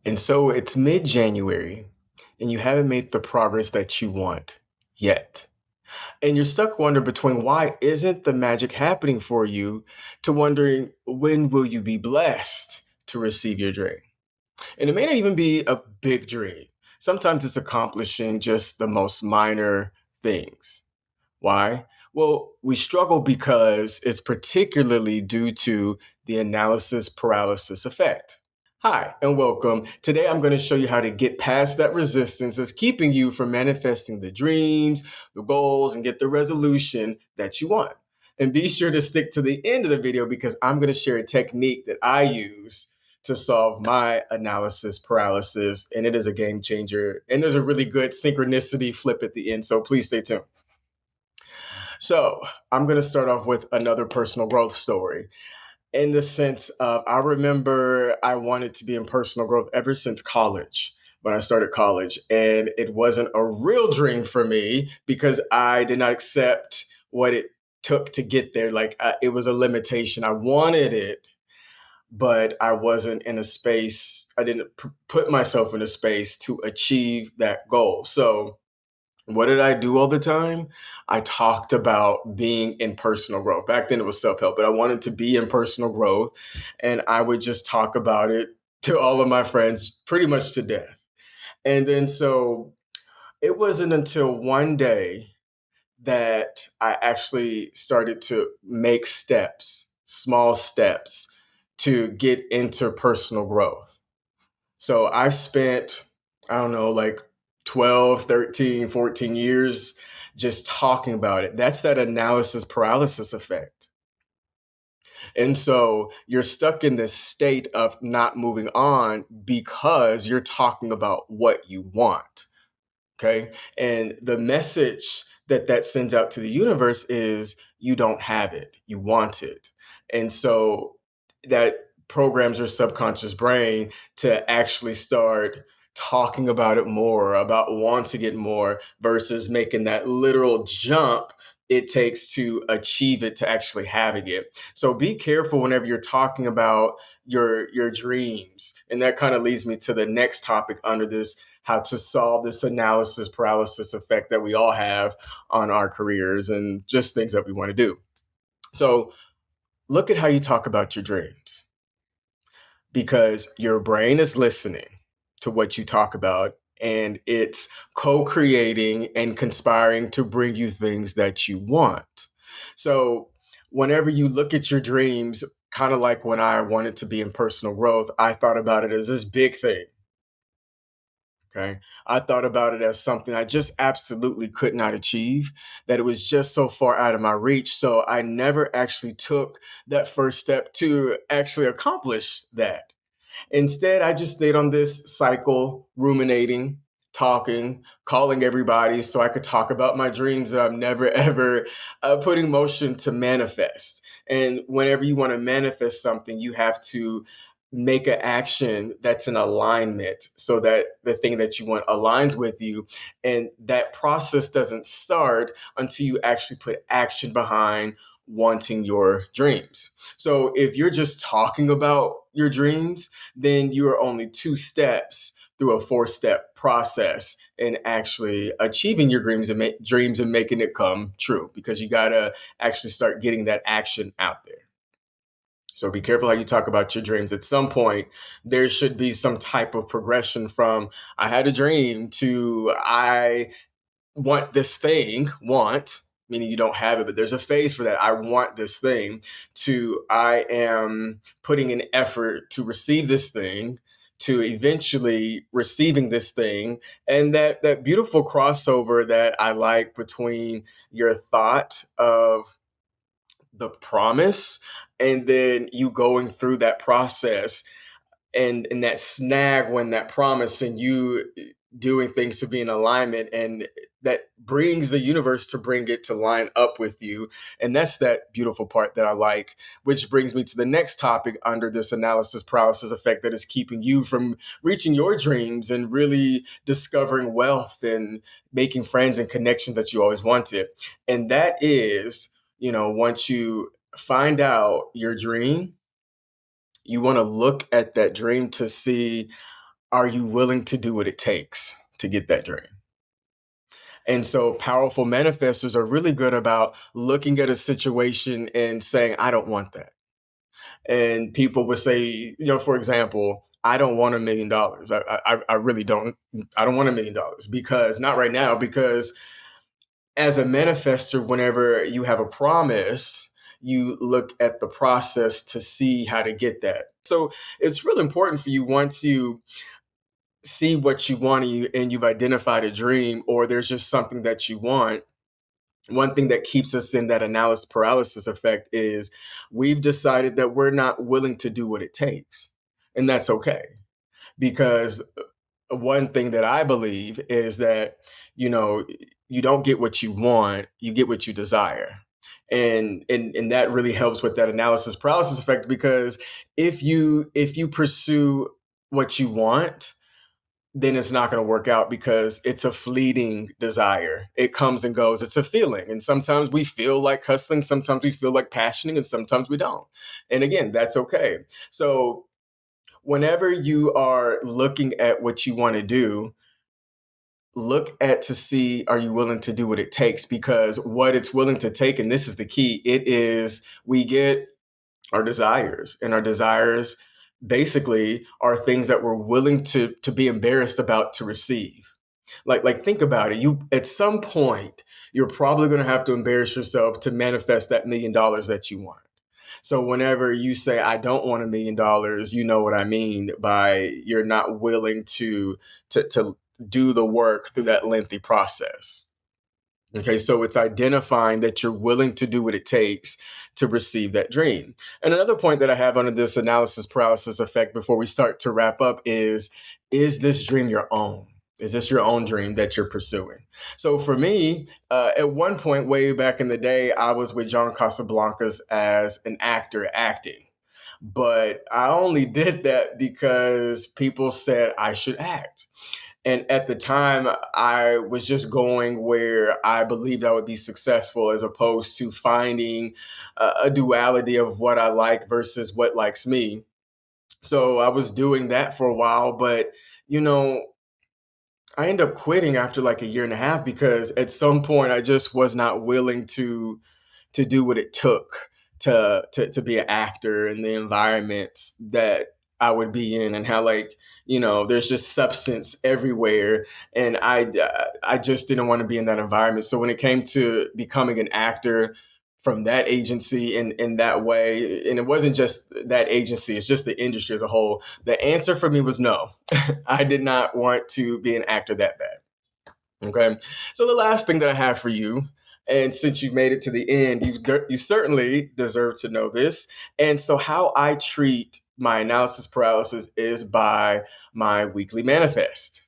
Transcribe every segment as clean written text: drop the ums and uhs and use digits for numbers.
And so it's mid-January and you haven't made the progress that you want yet. And you're stuck wondering between why isn't the magic happening for you to wondering when will you be blessed to receive your dream? And it may not even be a big dream. Sometimes it's accomplishing just the most minor things. Why? Well, we struggle because it's particularly due to the analysis paralysis effect. Hi, and welcome. Today I'm going to show you how to get past that resistance that's keeping you from manifesting the dreams, the goals, and get the resolution that you want. And be sure to stick to the end of the video because I'm going to share a technique that I use to solve my analysis paralysis, and it is a game changer. And there's a really good synchronicity flip at the end, so please stay tuned. So, I'm going to start off with another personal growth story in the sense of I remember I wanted to be in personal growth ever since college when I started college. And it wasn't a real dream for me because I did not accept what it took to get there. It was a limitation. I wanted it, but I wasn't in a space, I didn't put myself in a space to achieve that goal. So, what did I do all the time? I talked about being in personal growth. Back then it was self help, but I wanted to be in personal growth. And I would just talk about it to all of my friends pretty much to death. And then so it wasn't until one day that I actually started to make steps, small steps to get into personal growth. So I spent, I don't know, like 12, 13, 14 years just talking about it. That's that analysis paralysis effect. And so you're stuck in this state of not moving on because you're talking about what you want. Okay. And the message that that sends out to the universe is you don't have it, you want it. And so that programs your subconscious brain to actually start talking about it more, about wanting it more versus making that literal jump it takes to achieve it to actually having it. So be careful whenever you're talking about your dreams. And that kind of leads me to the next topic under this, how to solve this analysis paralysis effect that we all have on our careers and just things that we want to do. So look at how you talk about your dreams because your brain is listening to what you talk about and it's co-creating and conspiring to bring you things that you want. So whenever you look at your dreams, kind of like when I wanted to be in personal growth, I thought about it as this big thing. Okay. I thought about it as something I just absolutely could not achieve, that it was just so far out of my reach. So I never actually took that first step to actually accomplish that. Instead, I just stayed on this cycle, ruminating, talking, calling everybody so I could talk about my dreams that I've never ever put in motion to manifest. And whenever you want to manifest something, you have to make an action that's in alignment so that the thing that you want aligns with you. And that process doesn't start until you actually put action behind wanting your dreams. So if you're just talking about your dreams, then you are only two steps through a four-step process in actually achieving your dreams and making it come true because you got to actually start getting that action out there. So be careful how you talk about your dreams. At some point, there should be some type of progression from I had a dream to I want this thing, want, meaning you don't have it, but there's a phase for that. I want this thing to I am putting an effort to receive this thing to eventually receiving this thing and that beautiful crossover that I like between your thought of the promise and then you going through that process and that snag when that promise and you doing things to be in alignment and that brings the universe to bring it to line up with you. And that's that beautiful part that I like, which brings me to the next topic under this analysis paralysis effect that is keeping you from reaching your dreams and really discovering wealth and making friends and connections that you always wanted. And that is, once you find out your dream, you want to look at that dream to see are you willing to do what it takes to get that dream? And so powerful manifestors are really good about looking at a situation and saying, I don't want that. And people would say, for example, I don't want $1 million. I really don't. I don't want $1 million because not right now, because as a manifester, whenever you have a promise, you look at the process to see how to get that. So it's really important for you, once you see what you want and you've identified a dream, or there's just something that you want. One thing that keeps us in that analysis paralysis effect is we've decided that we're not willing to do what it takes. And that's okay. Because one thing that I believe is that, you don't get what you want, you get what you desire. And that really helps with that analysis paralysis effect, because if you pursue what you want, then it's not going to work out, because it's a fleeting desire. It comes and goes. It's a feeling. And sometimes we feel like hustling, sometimes we feel like passioning, and sometimes we don't. And again, that's okay. So whenever you are looking at what you want to do, look at to see, are you willing to do what it takes? Because what it's willing to take, and this is the key, it is, we get our desires, and our desires basically are things that we're willing to be embarrassed about to receive. Like think about it. You, at some point, you're probably going to have to embarrass yourself to manifest that $1 million that you want. So whenever you say, I don't want $1 million, you know what I mean by you're not willing to do the work through that lengthy process. Okay, so it's identifying that you're willing to do what it takes to receive that dream. And another point that I have under this analysis paralysis effect before we start to wrap up is this dream your own? Is this your own dream that you're pursuing? So for me, at one point way back in the day, I was with John Casablancas as an actor acting. But I only did that because people said I should act. And at the time, I was just going where I believed I would be successful, as opposed to finding a duality of what I like versus what likes me. So I was doing that for a while, but you know, I ended up quitting after like a year and a half, because at some point I just was not willing to do what it took to be an actor in the environments that I would be in, and how, like, there's just substance everywhere, and I just didn't want to be in that environment. So when it came to becoming an actor from that agency in that way, and it wasn't just that agency, it's just the industry as a whole, the answer for me was no. I did not want to be an actor that bad. Okay. So the last thing that I have for you, and since you've made it to the end, you certainly deserve to know this. And so how I treat my analysis paralysis is by my weekly manifest.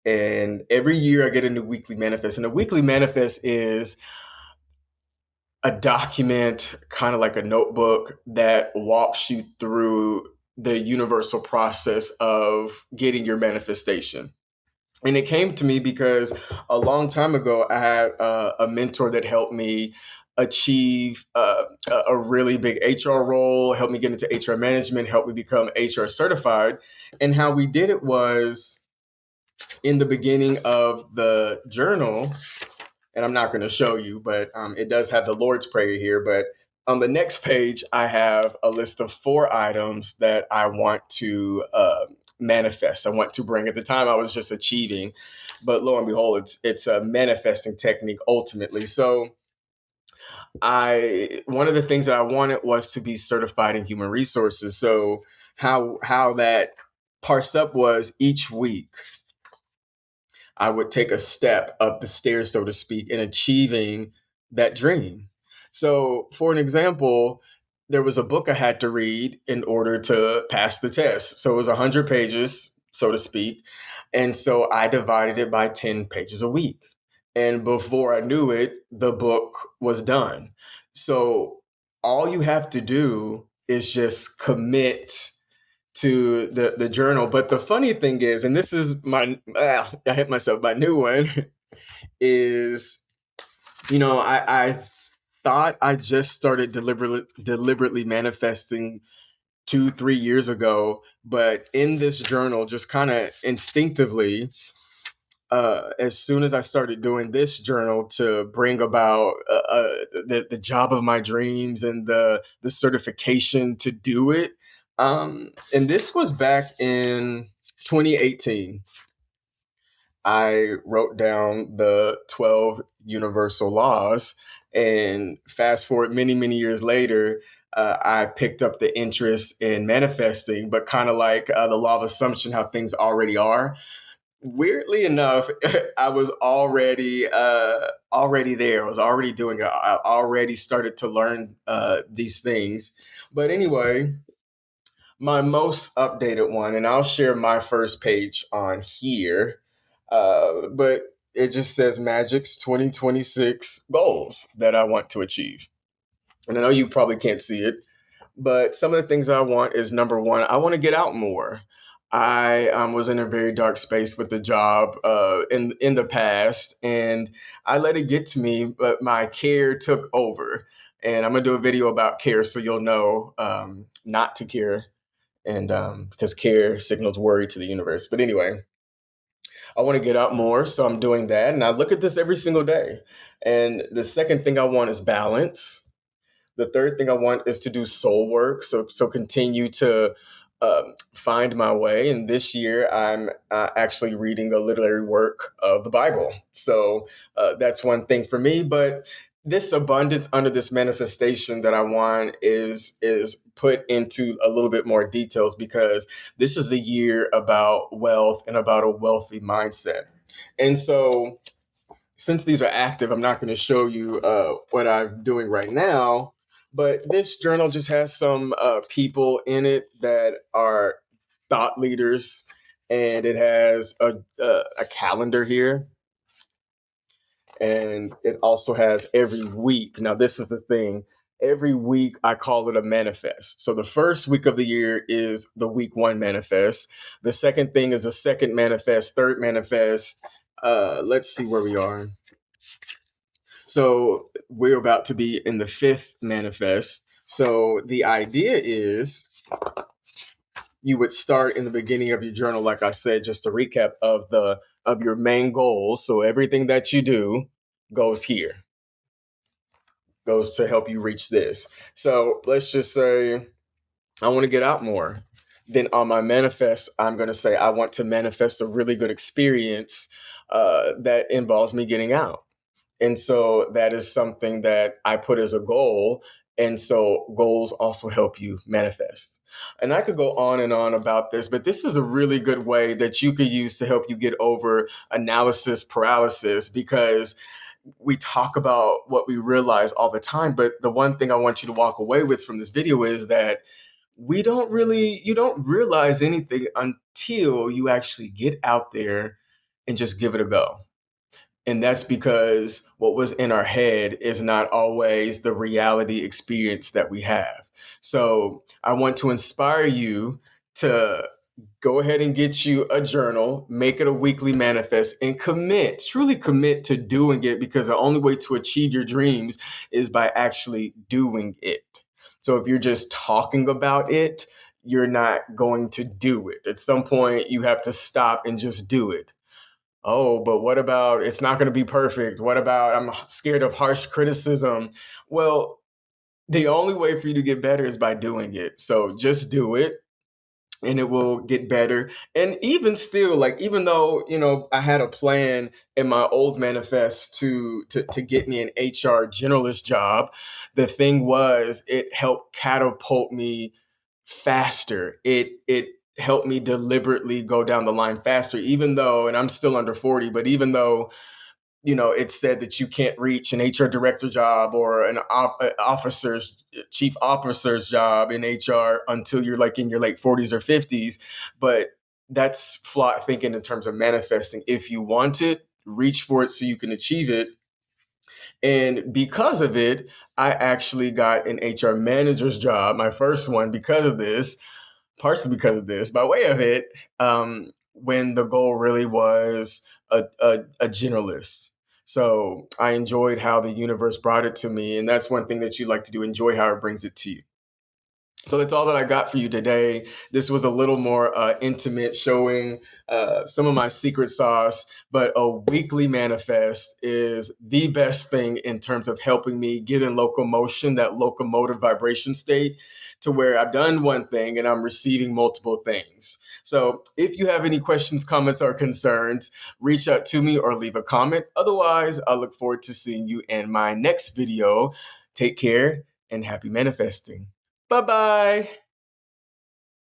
And every year I get a new weekly manifest. And a weekly manifest is a document, kind of like a notebook, that walks you through the universal process of getting your manifestation. And it came to me because a long time ago, I had a mentor that helped me achieve a really big HR role, helped me get into HR management, helped me become HR certified. And how we did it was, in the beginning of the journal, and I'm not going to show you, but it does have the Lord's Prayer here. But on the next page, I have a list of 4 items that I want to manifest. I want to bring. At the time, I was just achieving, but lo and behold, it's a manifesting technique ultimately. So one of the things that I wanted was to be certified in human resources. So how that parsed up was, each week I would take a step up the stairs, so to speak, in achieving that dream. So, for an example, there was a book I had to read in order to pass the test. So it was 100 pages, so to speak. And so I divided it by 10 pages a week. And before I knew it, the book was done. So all you have to do is just commit to the journal. But the funny thing is, and this is I hit myself, my new one is, I thought I just started deliberately manifesting 2-3 years ago, But in this journal, just kind of instinctively, as soon as I started doing this journal to bring about the job of my dreams and the certification to do it, and this was back in 2018. I wrote down the 12 universal laws, and fast forward many, many years later, I picked up the interest in manifesting, but kind of like the law of assumption, how things already are. Weirdly enough, I was already there. I was already doing it. I already started to learn these things. But anyway, my most updated one, and I'll share my first page on here. But it just says Magic's 2026 goals that I want to achieve. And I know you probably can't see it, but some of the things I want is number one, I want to get out more. I was in a very dark space with the job in the past, and I let it get to me, but my care took over. And I'm gonna do a video about care, so you'll know not to care, and because care signals worry to the universe. But anyway, I want to get out more, so I'm doing that, and I look at this every single day. And the second thing I want is balance. The third thing I want is to do soul work, so continue to find my way. And this year, I'm actually reading a literary work of the Bible. So that's one thing for me. But this abundance under this manifestation that I want is put into a little bit more details, because this is a year about wealth and about a wealthy mindset. And so, since these are active, I'm not going to show you what I'm doing right now, but this journal just has some people in it that are thought leaders, and it has a calendar here, and it also has every week. Now, this is the thing. Every week, I call it a manifest. So the first week of the year is the week one manifest. The second thing is a second manifest, third manifest. Let's see where we are. So we're about to be in the fifth manifest. So the idea is you would start in the beginning of your journal, like I said, just a recap of your main goals. So everything that you do goes here, goes to help you reach this. So let's just say I want to get out more. Then on my manifest, I'm going to say I want to manifest a really good experience that involves me getting out. And so that is something that I put as a goal. And so goals also help you manifest. And I could go on and on about this, but this is a really good way that you could use to help you get over analysis paralysis, because we talk about what we realize all the time. But the one thing I want you to walk away with from this video is that you don't realize anything until you actually get out there and just give it a go. And that's because what was in our head is not always the reality experience that we have. So I want to inspire you to go ahead and get you a journal, make it a weekly manifest, and commit, truly commit to doing it, because the only way to achieve your dreams is by actually doing it. So if you're just talking about it, you're not going to do it. At some point, you have to stop and just do it. Oh, but what about it's not going to be perfect? What about I'm scared of harsh criticism? Well, the only way for you to get better is by doing it. So just do it, and it will get better. And even still, like, even though, I had a plan in my old manifest to get me an HR generalist job, the thing was it helped catapult me faster. It helped me deliberately go down the line faster, even though, and I'm still under 40, but even though, it said that you can't reach an HR director job or an chief officer's job in HR until you're like in your late 40s or 50s. But that's flawed thinking in terms of manifesting. If you want it, reach for it so you can achieve it. And because of it, I actually got an HR manager's job, my first one, because of this, partially because of this, by way of it, when the goal really was a generalist. So I enjoyed how the universe brought it to me. And that's one thing that you like to do, enjoy how it brings it to you. So that's all that I got for you today. This was a little more intimate, showing some of my secret sauce, but a weekly manifest is the best thing in terms of helping me get in locomotion, that locomotive vibration state, to where I've done one thing and I'm receiving multiple things. So if you have any questions, comments, or concerns, reach out to me or leave a comment. Otherwise, I look forward to seeing you in my next video. Take care and happy manifesting. Bye-bye.